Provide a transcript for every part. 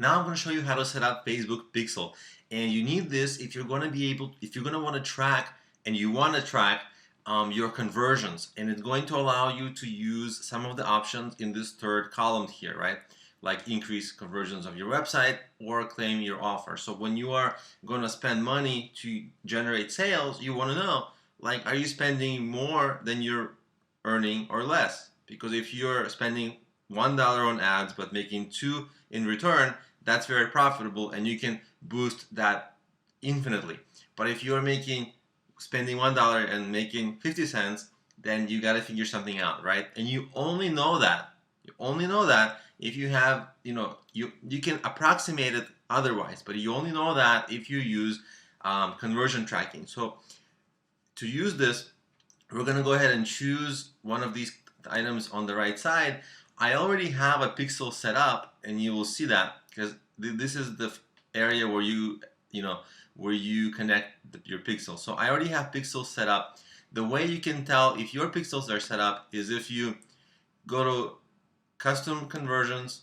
Now I'm going to show you how to set up Facebook Pixel, and you need this if you're going to want to track, and you want to track your conversions, and it's going to allow you to use some of the options in this third column here, right? Like increase conversions of your website or claim your offer. So when you are going to spend money to generate sales, you want to know, like, are you spending more than you're earning or less? Because if you're spending $1 on ads but making $2 in return, that's very profitable and you can boost that infinitely. But if you're spending $1 and making 50 cents, then you got to figure something out, right? And you only know that if you have, you can approximate it otherwise, but you only know that if you use conversion tracking. So to use this, we're going to go ahead and choose one of these items on the right side. I already have a pixel set up, and you will see that because this is the area where you connect your pixels. So I already have pixels set up. The way you can tell if your pixels are set up is if you go to custom conversions.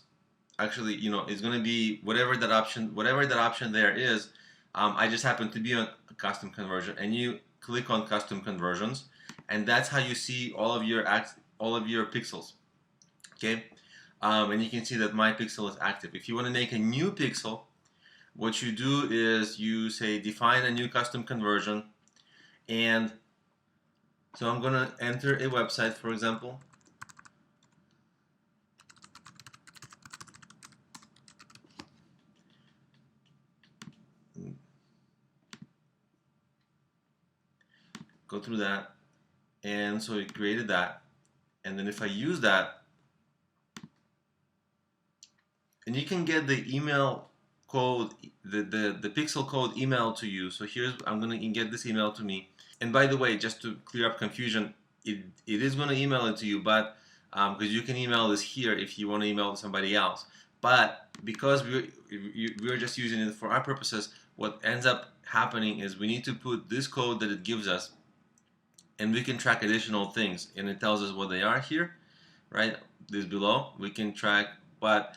Actually, it's going to be whatever that option there is. I just happen to be on custom conversion, and you click on custom conversions, and that's how you see all of your pixels. Okay, and you can see that my pixel is active. If you want to make a new pixel, what you do is you say define a new custom conversion, and so I'm going to enter a website, for example. Go through that, and so it created that, and then if I use that, and you can get the email code, the pixel code emailed to you. So I'm going to get this email to me. And by the way, just to clear up confusion, it is going to email it to you, but because you can email this here if you want to email somebody else. But because we're just using it for our purposes, what ends up happening is we need to put this code that it gives us, and we can track additional things, and it tells us what they are here, right? This below we can track, but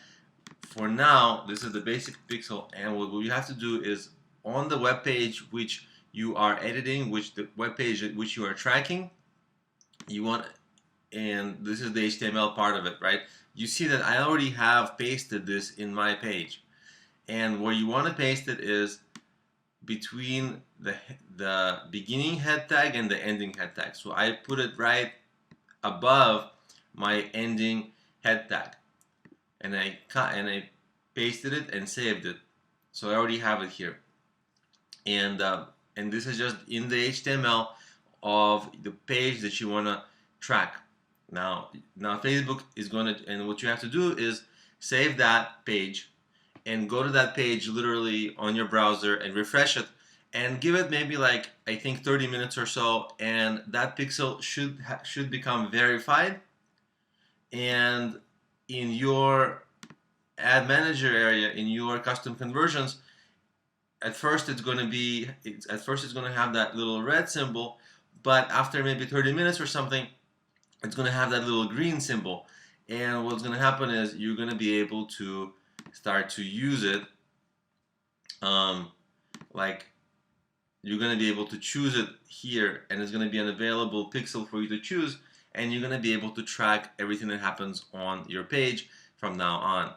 for now this is the basic pixel, and what you have to do is on the web page which you are editing, the web page which you are tracking, and this is the HTML part of it, right? You see that I already have pasted this in my page, and where you want to paste it is between the beginning head tag and the ending head tag. So I put it right above my ending head tag, and I pasted it and saved it. So I already have it here, and this is just in the HTML of the page that you want to track. Now Facebook is going to, and what you have to do is save that page and go to that page literally on your browser and refresh it and give it maybe like, I think, 30 minutes or so, and that pixel should become verified. And in your ad manager area, in your custom conversions, at first it's going to have that little red symbol, but after maybe 30 minutes or something, it's going to have that little green symbol. And what's going to happen is you're going to be able to start to use it, like you're going to be able to choose it here, and it's going to be an available pixel for you to choose, and you're going to be able to track everything that happens on your page from now on.